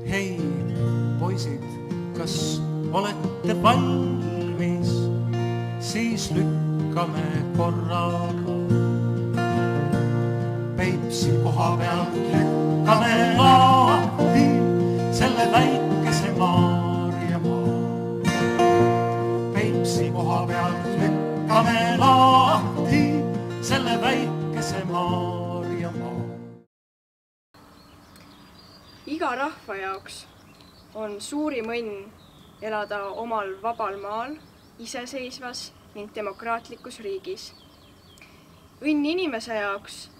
Hei, poisid, kas olete valmis? Siis lükkame korraga. Peipsi koha pealt lükkame lahti selle väikese Maarjamaa. Peipsi koha pealt lükkame lahti selle väikese Maarjamaa. Iga rahva jaoks on suurim õnn elada omal vabal maal, iseseisvas ning demokraatlikus riigis. Õnn inimese jaoks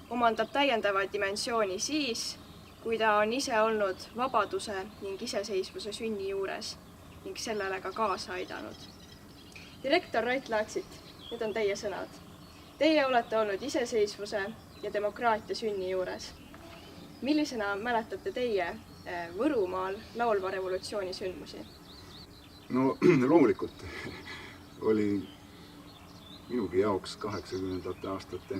omandab täiendava dimensiooni siis, kui ta on ise olnud vabaduse ning iseseisvuse sünni juures ning sellele ka kaasa aidanud. Direktor Rait Laaksit, need on teie sõnad. Teie olete olnud iseseisvuse ja demokraatia sünni juures. Millisena mäletate teie Võrumaal laulva revolutsiooni sündmusi? No loomulikult oli minugi jaoks 80. aastate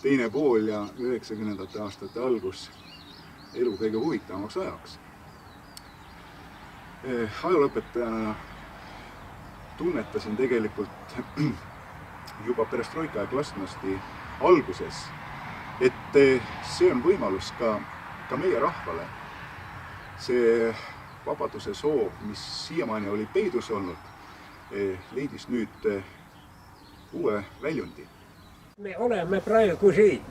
teine pool ja 90. aastate algus elu kõige huvitavamaks ajaks. Ajalooõpetajana tunnetasin tegelikult juba perestroika ja glasnosti alguses, et see on võimalus ka meie rahvale. See vabaduse soov, mis siiamaani oli peidus olnud, leidis nüüd uue väljundi. Me oleme praegu siin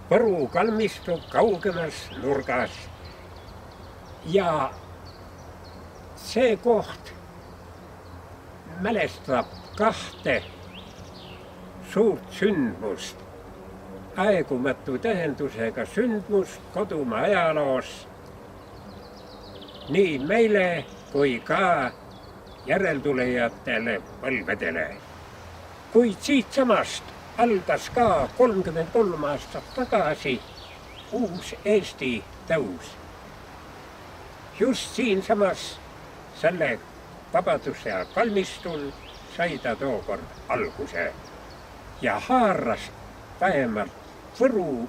Võru kalmistu kaugemas nurgas ja see koht mälestab kahte suurt sündmust, aegumatu tähendusega sündmust kodumaa ajaloos nii meile kui ka järeltulejatele põlvedele. Kuid siitsamast algas ka 33 aastat tagasi uus Eesti tõus. Just siinsamas selle vabaduse kalmistul sai ta tookord alguse ja haaras vähemalt Võru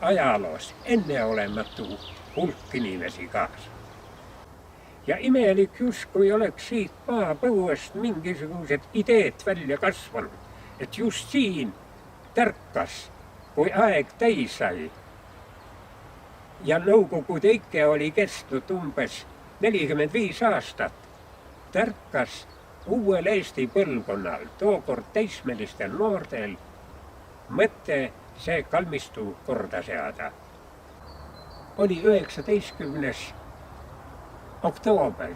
ajaloos enneolematu hulk inimesi kaasa. Ja imelik justkui oleks siit maapõuest mingisugused ideed välja kasvanud, et just siin tärkas, kui aeg täis sai ja Nõukogude ikke oli kestnud umbes 45 aastat, tärkas uuel Eesti põlvkonnal, tookord teismelistel noortel, mõte see kalmistu korda seada. Oli 19. oktoober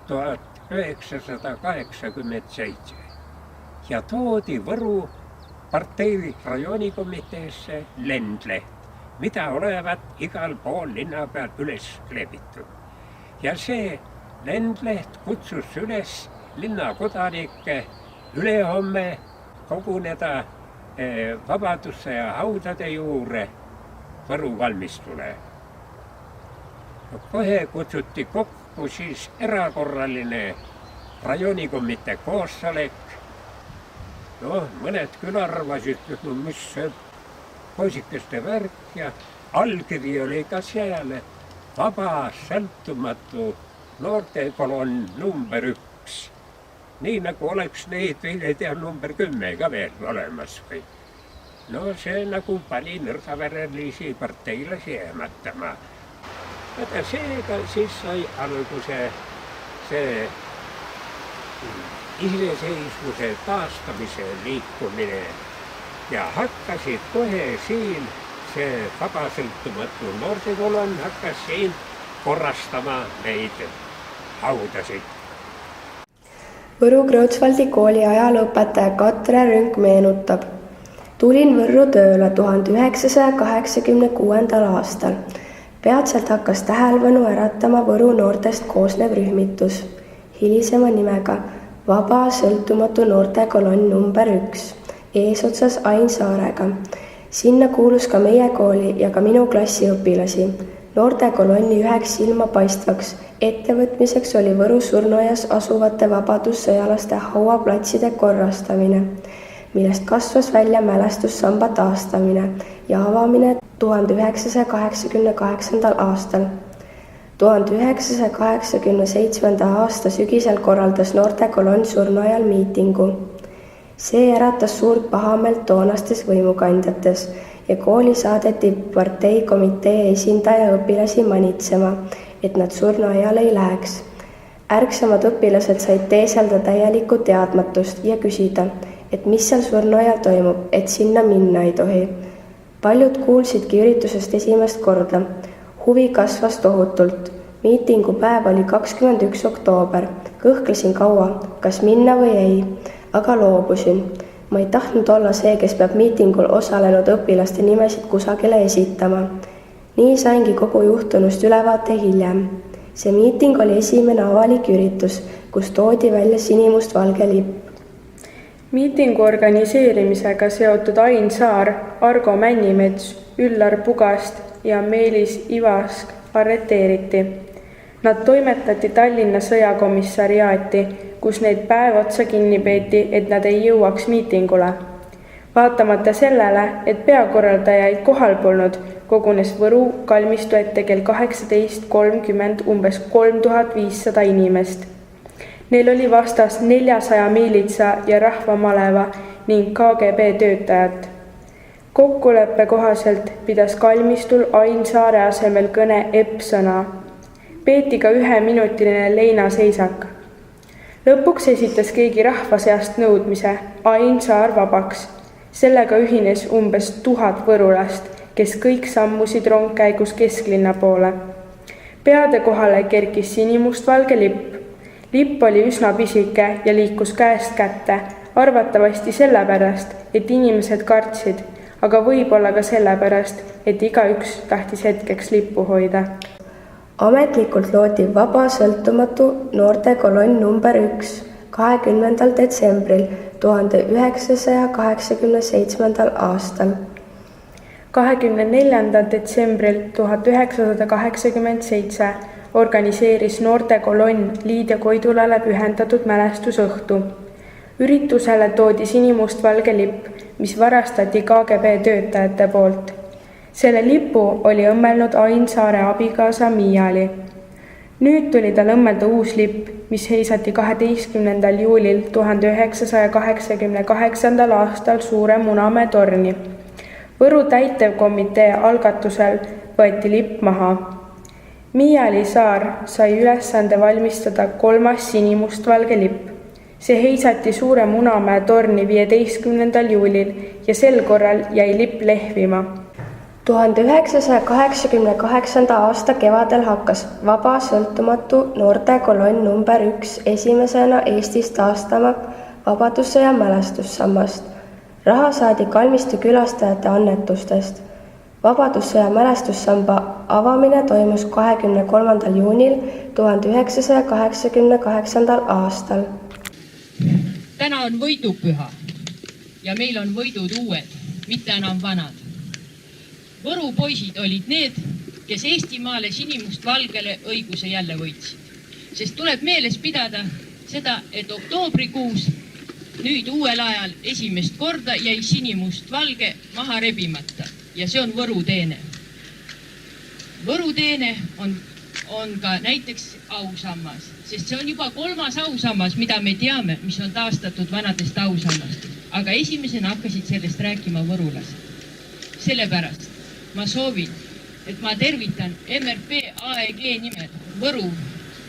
1987 ja toodi Võru partei rajoonikomiteesse lendleht, mida olevat igal pool linna peal üles kleebitud. Ja see lendleht kutsus üles linna kodanikke ülehomme koguneda Vabaduse ja haudade juurde Võru kalmistule. Kohe kutsuti kokku siis erakorraline rajoonikomitee koosolek. Mõned küll arvasid, mis see poisikeste värk ja allkiri oli ka seal, et vaba sõltumatu noortekolonn number 1. Nii nagu oleks neid veel number 10 ka veel olemas või. See nagu pani nõrgaverelisi parteilasi ehmatama. Aga seega siis sai alguse see iseseisvuse taastamise liikumine ja hakkasid kohe siin see vabasõltumatu noortekolonn hakkas siin korrastama neid haudasid. Võru Kreutzwaldi kooli ajalooõpetaja Katre Rünk meenutab. Tulin Võrru tööle 1986. aastal. Peatselt hakkas tähelepanu äratama Võru noortest koosnev rühmitus, hilisema nimega Vaba sõltumatu noortekolonn number 1, eesotsas Ain Saarega. Sinna kuulus ka meie kooli ja ka minu klassi õpilasi. Noortekolonni üheks silmapaistvaks ettevõtmiseks oli Võru surnuaias asuvate vabadussõjalaste hauaplatside korrastamine, millest kasvas välja mälestussamba taastamine ja avamine 1988. aastal. 1987. aasta sügisel korraldas noortekolonn surnuaial miitingu. See äratas suurt pahameelt toonastes võimukandjates ja kooli saadeti parteikomitee esindaja õpilasi manitsema, et nad surnuaiale ei läheks. Ärksamad õpilased said teeselda täielikku teadmatust ja küsida, et mis seal surnuaial toimub, et sinna minna ei tohi. Paljud kuulsidki üritusest esimest korda. Huvi kasvas tohutult. Miitingu päev oli 21. oktoober. Kõhklesin kaua, kas minna või ei, aga loobusin. Ma ei tahtnud olla see, kes peab miitingul osalenud õpilaste nimesid kusagile esitama. Nii saingi kogu juhtunust ülevaate hiljem. See miiting oli esimene avalik üritus, kus toodi välja sinimustvalge lipp. Miitingu organiseerimisega seotud Ain Saar, Argo Männimets, Üllar Pugast ja Meelis Ivask arreteeriti. Nad toimetati Tallinna sõjakomissariaati, kus neid päev otsa kinni peeti, et nad ei jõuaks miitingule. Vaatamata sellele, et peakorraldajaid kohal polnud, kogunes Võru kalmistu ette kell 18.30 umbes 3500 inimest. Neil oli vastas 400 miilitsa ja rahvamaleva ning KGB töötajat. Kokkuleppe kohaselt pidas kalmistul Ain Saare asemel kõne Epp-sõna. Peeti ka 1-minutiline leinaseisak. Lõpuks esitas keegi rahva seast nõudmise Ain Saar vabaks. Sellega ühines umbes 1000 võrulast, kes kõik sammusid rongkäigus kesklinna poole. Peade kohale kerkis sinimustvalge lipp. Lipp oli üsna pisike ja liikus käest kätte, arvatavasti sellepärast, et inimesed kartsid, aga võib-olla ka sellepärast, et igaüks tahtis hetkeks lippu hoida. Ametlikult loodi vaba sõltumatu noortekolonn number 1 20. detsembril 1987. aastal. 24. detsembril 1987 organiseeris noortekolonn Liidia Koidulale pühendatud mälestusõhtu. Üritusele toodi sinimustvalge lipp, mis varastati KGB töötajate poolt. Selle lipu oli õmmelnud Ain Saare abikaasa Miiali. Nüüd tuli tal õmmelda uus lipp, mis heisati 12. juulil 1988. aastal Suure Munamäe torni. Võru täitevkomitee algatusel võeti lipp maha. Miiali Saar sai ülesande valmistada 3. sinimustvalge lipp. See heisati Suure Munamäe torni 15. juulil ja sel korral jäi lipp lehvima. 1988. aasta kevadel hakkas vaba sõltumatu noortekolonn number 1 esimesena Eestis taastama Vabadussõja mälestussammast. Raha saadi kalmistu külastajate annetustest. Vabadussõja mälestussamba avamine toimus 23. juunil 1988. aastal. Täna on võidupüha ja meil on võidud uued, mitte enam vanad. Võru poisid olid need, kes Eestimaale sinimustvalgele õiguse jälle võitsid. Sest tuleb meeles pidada seda, et oktoobrikuus nüüd uuel ajal esimest korda jäi sinimustvalge maha rebimata ja see on Võru teene. Võru teene on ka näiteks ausammas, sest see on juba 3. ausammas, mida me teame, mis on taastatud vanadest ausammast. Aga esimesena hakkasid sellest rääkima võrulased. Sellepärast ma soovin, et ma tervitan MRP AEG nimel Võru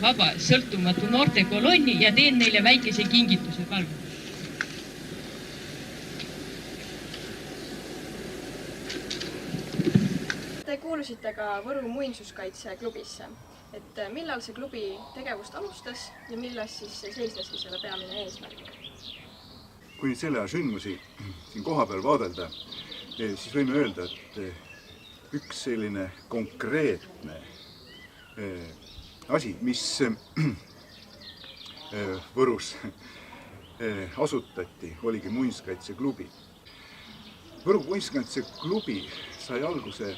vaba sõltumatu noortekolonni ja teen neile väikese kingituse, palun. Te kuulusite ka Võru muinsuskaitseklubisse. Et millal see klubi tegevust alustas ja milles siis seisneski selle peamine eesmärk? Kui selle sündmusi siin kohapeal vaadelda, siis võime öelda, et üks selline konkreetne asi, mis Võrus asutati, oligi muinsuskaitseklubi. Võru muinsuskaitseklubi sai alguse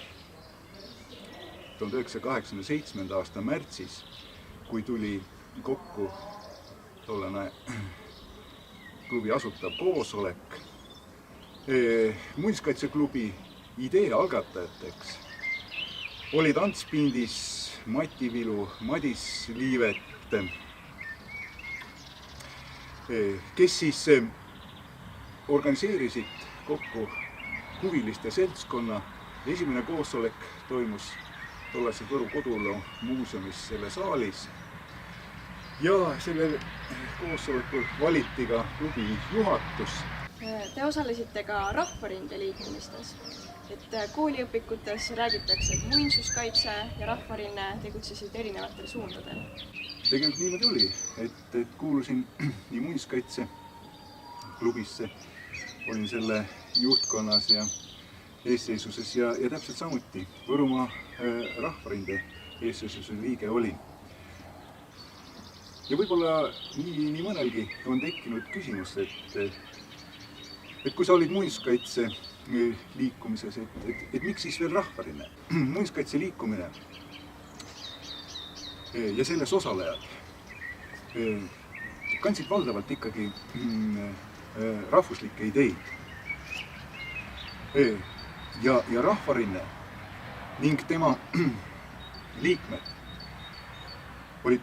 1987. aasta märtsis, kui tuli kokku tollane klubi asutav koosolek. Muinsuskaitseklubi idee algatajateks olid Ants Pindis, Mati Vilu, Madis Liivet, kes siis organiseerisid kokku huviliste seltskonna. Esimene koosolek toimus tollase Võru Koduloo muuseumis selle saalis ja sellel koosolekul valiti ka klubi juhatus. Te osalesite ka Rahvarinde liikumistes, et kooliõpikutes räägitakse, et muinsuskaitse ja Rahvarinne tegutsesid erinevatel suundadel. Tegelikult niimoodi oli, et kuulusin nii muinsuskaitse klubisse, olin selle juhtkonnas ja eesseisuses ja täpselt samuti Võrumaa Rahvarinde eesseisuse liige olin. Ja võib-olla nii mõnelgi on tekkinud küsimus, et kui sa olid muinsuskaitse liikumises, et miks siis veel Rahvarinne? Muinsuskaitse liikumine ja selles osalejad kandsid valdavalt ikkagi rahvuslikke ideid. Ja Rahvarinne ning tema liikmed olid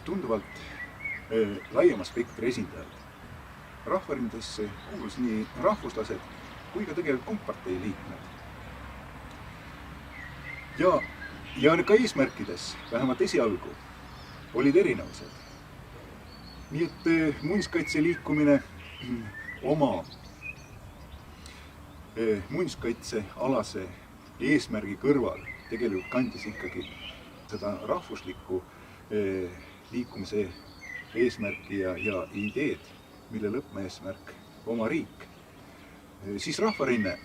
tunduvalt laiema spektri esindajad. Rahvarindesse kuulus nii rahvuslased kui ka tegelikult kompartei liikmed. Ja ka eesmärkides, vähemalt esialgu, olid erinevused. Nii et muinsuskaitse liikumine oma muinsuskaitsealase eesmärgi kõrval tegelikult kandis ikkagi seda rahvuslikku liikumise eesmärki ja ideed, mille lõppmeesmärk oma riik. Siis Rahvarinne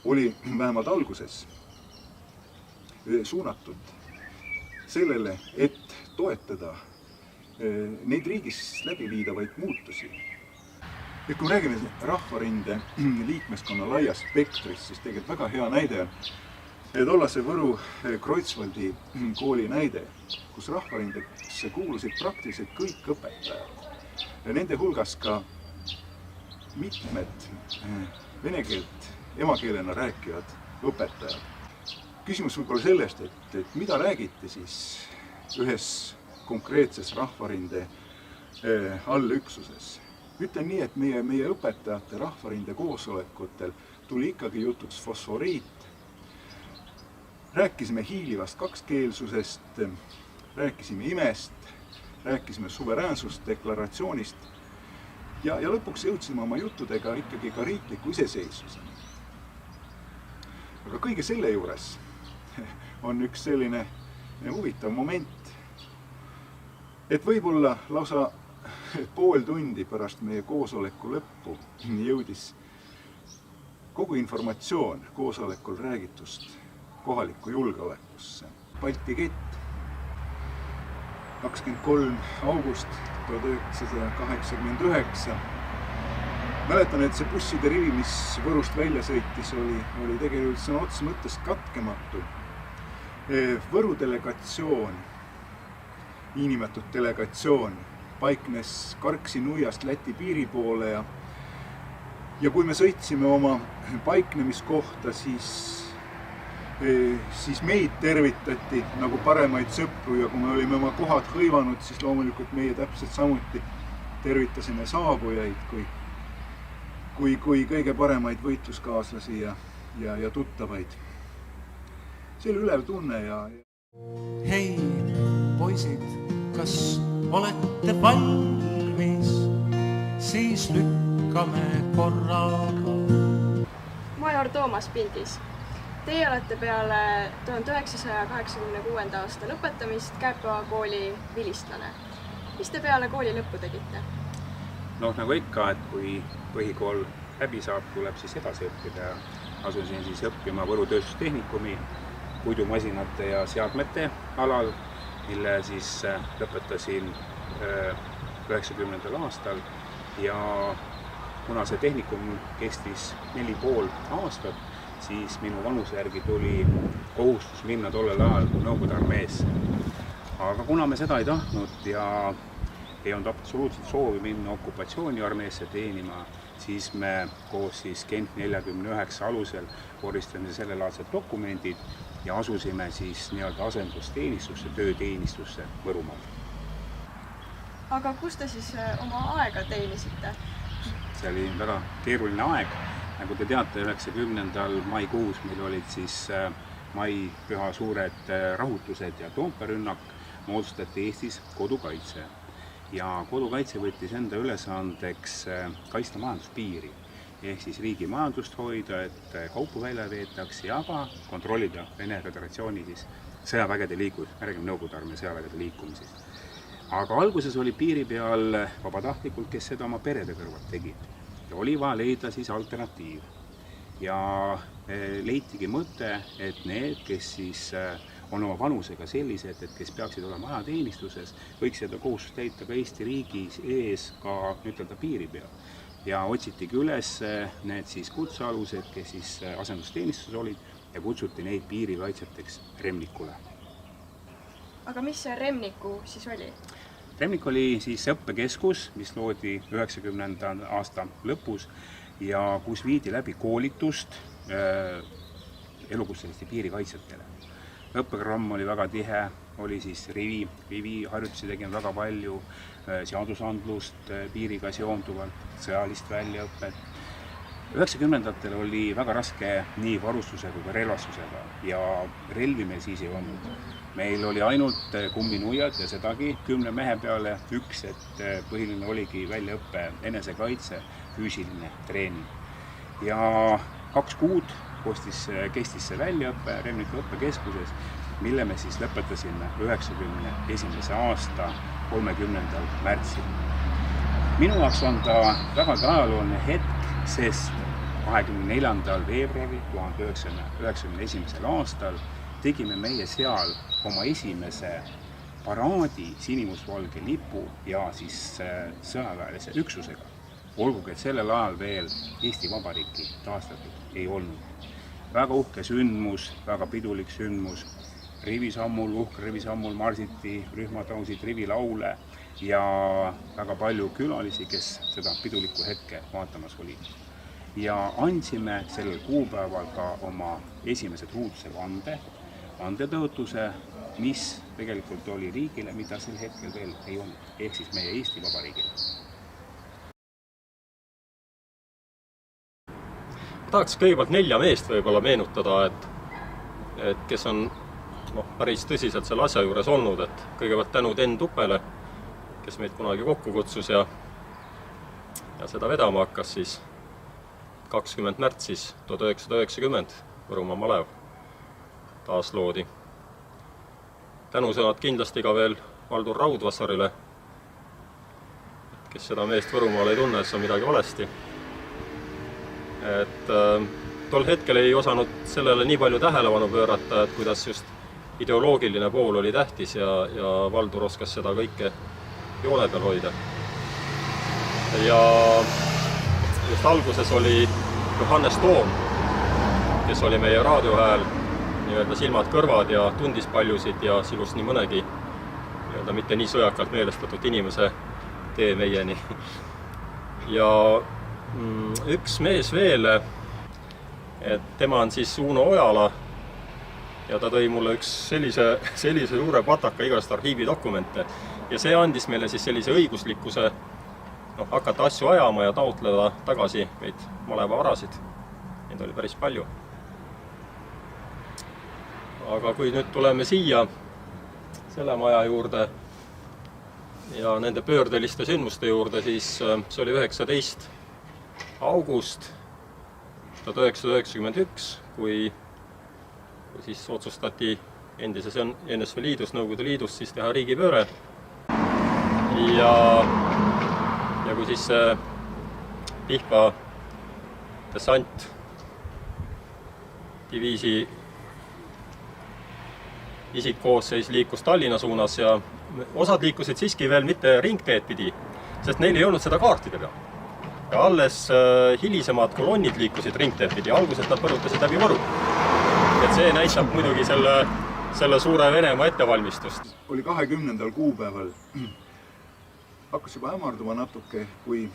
oli vähemalt alguses suunatud sellele, et toetada neid riigis läbi viidavaid muutusi. Et kui räägime Rahvarinde liikmeskonna laiast spektrist, siis tegelikult väga hea näide on tollase Võru Kreutzwaldi kooli näide, kus Rahvarindesse kuulusid praktiliselt kõik õpetajad ja nende hulgas ka mitmed vene keelt emakeelena rääkivad õpetajad. Küsimus võib olla sellest, et mida räägiti siis ühes konkreetses Rahvarinde allüksuses. Ütlen nii, et meie õpetajate Rahvarinde koosolekutel tuli ikkagi jutuks fosforiit. Rääkisime hiilivast kakskeelsusest, rääkisime imest, rääkisime suveräänsusdeklaratsioonist ja lõpuks jõudsime oma juttudega ikkagi ka riikliku iseseisvuseni. Aga kõige selle juures on üks selline huvitav moment, et võib-olla lausa pool tundi pärast meie koosoleku lõppu jõudis kogu informatsioon koosolekul räägitust kohalikku julgeolekusse. Balti kett, 23. august 1989. Mäletan, et see busside rivi, mis Võrust välja sõitis, oli tegelikult sõna otseses mõttes katkematu. Võru delegatsioon, niinimetatud delegatsioon, paiknes Karksi-Nuiast Läti piiri poole ja kui me sõitsime oma paiknemiskohta, siis meid tervitati nagu paremaid sõpru ja kui me olime oma kohad hõivanud, siis loomulikult meie täpselt samuti tervitasime saabujaid kui kõige paremaid võitluskaaslasi ja tuttavaid. See oli ülev tunne ja... Hei, poisid, kas olete valmis, siis lükkame korraga. Major Toomas Pindis, teie olete peale 1986. aasta lõpetamist Käepa kooli vilistlane. Mis te peale kooli lõppu tegite? Nagu ikka, et kui põhikool läbi saab, tuleb siis edasi õppida. Asusin siis õppima Võru tööstustehnikumi puidumasinate ja seadmete alal, mille siis lõpetasin 90. aastal ja kuna see tehnikum kestis 4,5 aastat, siis minu vanuse järgi tuli kohustus minna tollel ajal Nõukogude armeesse. Aga kuna me seda ei tahtnud ja ei olnud absoluutselt soovi minna okupatsiooniarmeesse teenima, siis me koos siis Gent 49 alusel vormistasime sellelaadsed dokumendid ja asusime siis nii-öelda asendusteenistusse, tööteenistusse Võrumaal. Aga kus te siis oma aega teenisite? See oli väga keeruline aeg. Nagu te teate, 90. maikuus meil olid siis maipüha suured rahutused ja Toompea rünnak, moodustati Eestis kodukaitse. Ja kodukaitse võttis enda ülesandeks kaitsta majanduspiiri, ehk siis riigi majandust hoida, et kaupu välja veetaks ja ka kontrollida Vene Föderatsiooni siis sõjavägede liikumist, me räägime Nõukogude armee sõjavägede liikumisest. Aga alguses oli piiri peal vabatahtlikult, kes seda oma perede kõrvalt tegid. Ja oli vaja leida siis alternatiiv. Ja leitigi mõte, et need, kes siis on oma vanusega sellised, et kes peaksid olema ajateenistuses, võiks seda kohustust täita ka Eesti riigi ees ka ütelda piiri peal. Ja otsitigi üles need siis kutsealused, kes siis asendusteenistuses olid ja kutsuti neid piirikaitsjateks Remnikule. Aga mis see Remniku siis oli? Remnik oli siis õppekeskus, mis loodi 90. aasta lõpus ja kus viidi läbi koolitust elukutseliste piirikaitsjatele. Õppeprogramm oli väga tihe, oli siis rivi harjutusi tegime väga palju, seadusandlust piiriga seonduvalt, sõjalist väljaõpet. 90-ndatel oli väga raske nii varustuse kui ka relvastusega ja relvi meil siis ei olnud. Meil oli ainult kumminuiad ja sedagi 10 mehe peale üks, et põhiline oligi väljaõppe enesekaitse, füüsiline treening. Ja 2 kuud kestis see väljaõppe Remniku õppekeskuses, mille me siis lõpetasime 91. aasta 30. märtsil. Minu jaoks on ta väga ajalooline hetk, sest 24. veebruaril 1991. aastal tegime meie seal oma esimese paraadi sinimustvalge lipu ja siis sõjaväelise üksusega. Olgugi, et sellel ajal veel Eesti Vabariiki taastatud ei olnud. Väga uhke sündmus, väga pidulik sündmus. Uhke rivisammul marsiti, rühmatausid, rivilaule ja väga palju külalisi, kes seda pidulikku hetke vaatamas olid. Ja andsime sellel kuupäeval ka oma esimesed huuduse vandetõotuse, mis tegelikult oli riigile, mida sel hetkel veel ei olnud, ehk siis meie Eesti Vabariigile. Tahaks kõigepealt 4 meest võib-olla meenutada, et kes on päris tõsiselt selle asja juures olnud, et kõigepealt tänu Den Tupele, kes meid kunagi kokku kutsus ja seda vedama hakkas siis 20. märtsis 1990 Võrumaa malev taasloodi. Tänusõnad kindlasti ka veel Valdur Raudvassarile, kes seda meest Võrumaal ei tunne, siis on midagi valesti. Et tol hetkel ei osanud sellele nii palju tähelepanu pöörata, et kuidas just ideoloogiline pool oli tähtis ja Valdur oskas seda kõike joone peal hoida. Ja just alguses oli Johannes Toom, kes oli meie raadiohääl, nii-öelda silmad kõrvad ja tundis paljusid ja silus nii mõnegi nii-öelda mitte nii sõjakalt meelestatud inimese tee meieni. Ja üks mees veel, et tema on siis Uno Ojala ja ta tõi mulle üks sellise suure pataka igast arhiividokumente ja see andis meile siis sellise õiguslikkuse hakata asju ajama ja taotleda tagasi meid maleva varasid. Neid oli päris palju. Aga kui nüüd tuleme siia selle maja juurde ja nende pöördeliste sündmuste juurde, siis see oli 19. august 1991, kui siis otsustati endises NSV Liidus, Nõukogude Liidus siis teha riigipööre. Ja kui siis Pihkva dessant diviisi isikkoosseis liikus Tallinna suunas ja osad liikusid siiski veel mitte ringteed pidi, sest neil ei olnud seda kaartide peal. Ja alles hilisemad kolonnid liikusid ringteed pidi, alguses nad põrutasid läbi Võru. Et see näitab muidugi selle suure Venemaa ettevalmistust. Oli 20. kuupäeval hakkas juba hämarduma natuke, kui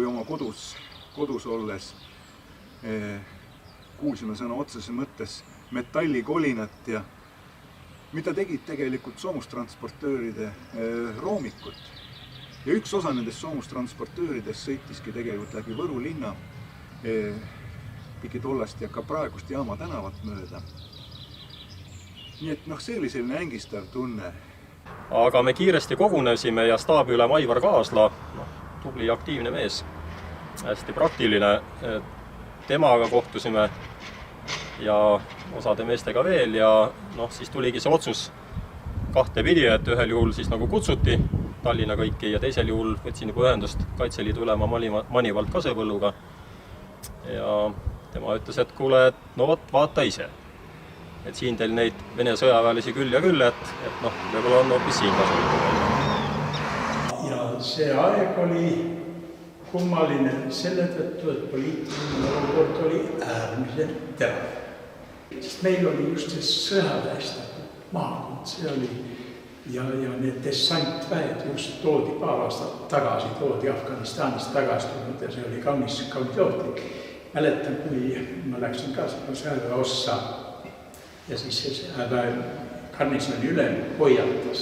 oma kodus olles kuulsime sõna otseses mõttes metallikolinat ja mida tegid tegelikult soomustransportööride roomikud. Ja üks osa nendest soomustransportööridest sõitiski tegelikult läbi Võru linna pigi tollast ja ka praegust Jaama tänavat mööda. Nii et see oli selline ängistav tunne. Aga me kiiresti kogunesime ja staabiülem Aivar Kaasla, tubli aktiivne mees, hästi praktiline, temaga kohtusime ja osade meestega veel ja siis tuligi see otsus kahtepidi, et ühel juhul siis nagu kutsuti Tallinna kõiki ja teisel juhul võtsin juba ühendust Kaitseliidu ülema Manivald Kasepõlluga ja tema ütles, et kuule, vaata ise. Et siin teil neid Vene sõjaväelisi küll ja küll, et võib-olla on hoopis siin kasulik. Ja see aeg oli kummaline selle tõttu, et poliitiline olukord oli äärmiselt terav. Sest meil oli just see sõjaväestatud maakond, see oli ja need dessantväed just toodi paar aastat tagasi, toodi Afganistanist tagasi tulnud ja see oli kaunis ohtlik. Mäletan, kui ma läksin ka sõjaväe ossa ja siis see garnisoni ülem hoiatas,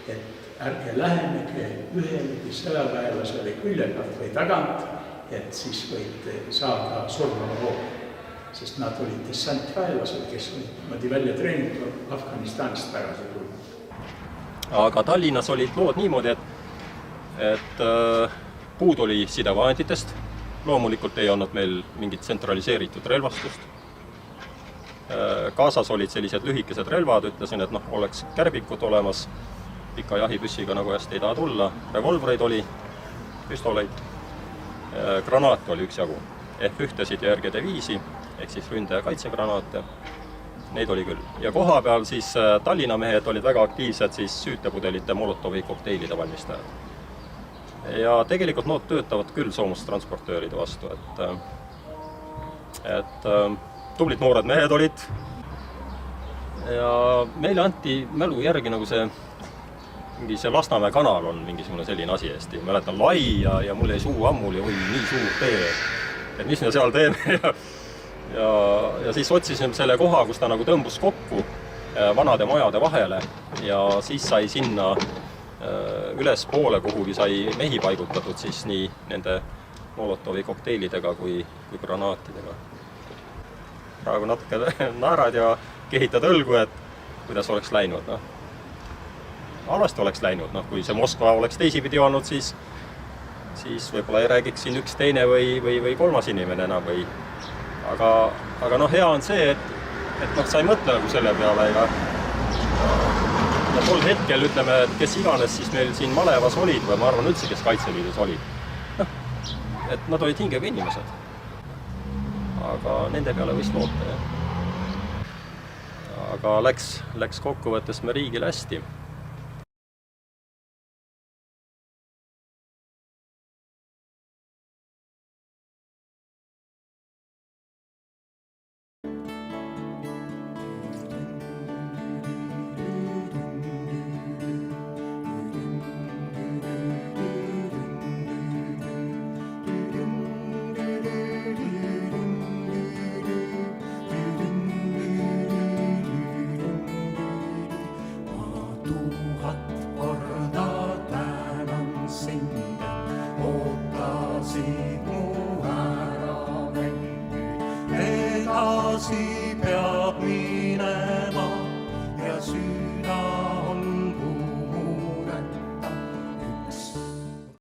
et ärge lähenege ühelegi sõjaväelasele külje pealt või tagant, et siis võite saada surmava hoogu. Sest nad olid dessantväelased, kes olid välja treenitud Afganistanist tagasi tulnud. Aga Tallinnas olid lood niimoodi, et puud oli sidevahenditest. Loomulikult ei olnud meil mingit tsentraliseeritud relvastust. Kaasas olid sellised lühikesed relvad, ütlesin, et oleks kärbikud olemas, pika jahipüssiga nagu hästi ei taha tulla, revolvreid oli, püstoleid, granaate oli üksjagu, F1-sid ja RGD5, ehk siis ründe- ja kaitsegranaate, neid oli küll. Ja koha peal siis Tallinna mehed olid väga aktiivsed siis süütepudelite Molotovi kokteilide valmistajad. Ja tegelikult nad töötavad küll soomustransportööride vastu, et tublid noored mehed olid ja meile anti mälu järgi nagu see Lasnamäe kanal on mingisugune selline asi hästi. Mäletan lai ja mul jäi suu ammul ja nii suur tee, et mis me seal teeme ja siis otsisime selle koha, kus ta nagu tõmbus kokku vanade majade vahele ja siis sai sinna üles poole, kuhugi sai mehi paigutatud siis nii nende Molotovi kokteilidega kui granaatidega. Praegu natuke naerad ja kehitad õlgu, et kuidas oleks läinud. Halvasti oleks läinud, kui see Moskva oleks teisipidi olnud, siis võib-olla ei räägiks siin üks teine või kolmas inimene enam. Aga hea on see, et sa ei mõtle nagu selle peale ja tol hetkel, ütleme, et kes iganes siis meil siin Malevas olid või ma arvan üldse, kes Kaitseliidus olid, et nad olid hingega inimesed. Aga nende peale võis loota, jah. Aga läks kokkuvõttes me riigil hästi. Edasi peab